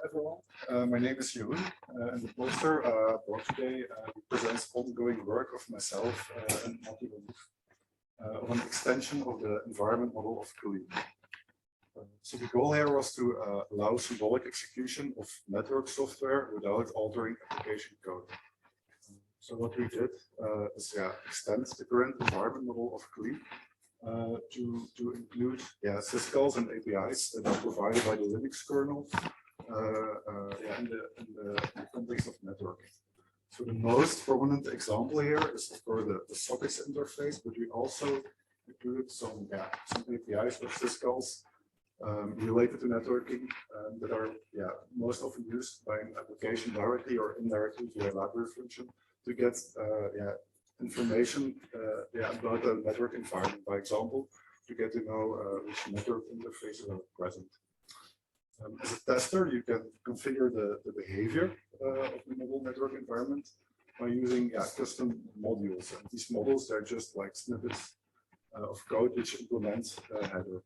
everyone. My name is Jeroen, and the poster brought today presents ongoing work of myself and Marty on an extension of the environment model of KLEE. So the goal here was to allow symbolic execution of network software without altering application code. So what we did is extend the current environment model of KLEE to include syscalls and APIs that are provided by the Linux kernel in the context of networking. So the most prominent example here is for the sockets interface, but we also included some APIs or syscalls related to networking that are most often used by an application directly or indirectly via library function to get information about the network environment. By example, to get to know which network interfaces are present. As a tester, you can configure the behavior of the mobile network environment by using custom modules. And these modules are just like snippets of code which implement a header.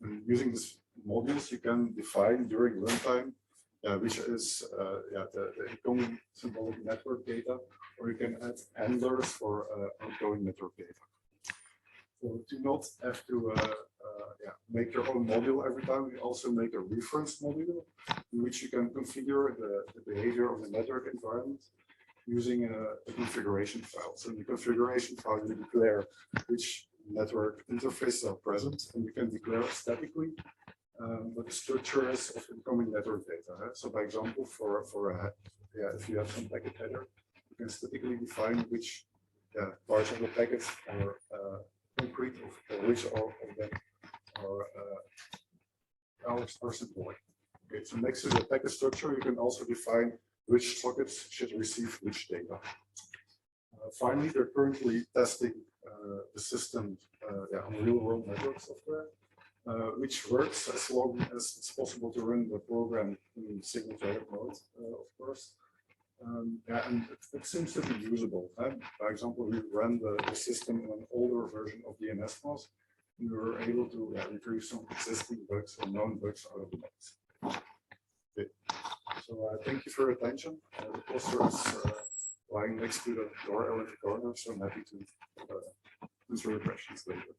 And using these modules, you can define during runtime which is the incoming symbolic network data, or you can add handlers for outgoing network data. So do not have to make your own module every time. We also make a reference module in which you can configure the behavior of the network environment using a configuration file. So in the configuration file, you declare which network interfaces are present, and you can declare statically what the structure is of incoming network data. So by example, if you have some packet header, you can statically define which parts of the packet are concrete, or which of them are symbolic. Okay, so next to the packet structure, you can also define which sockets should receive which data. Finally, they're currently testing the system on real-world network software, which works as long as it's possible to run the program in single-threaded mode, of course. And it seems to be usable. By example, we ran the system on an older version of DNS-MOS, and we were able to retrieve some existing bugs or known bugs out of the box. Okay. So thank you for your attention. The poster is lying next to the door in the corner, so I'm happy to answer your questions later.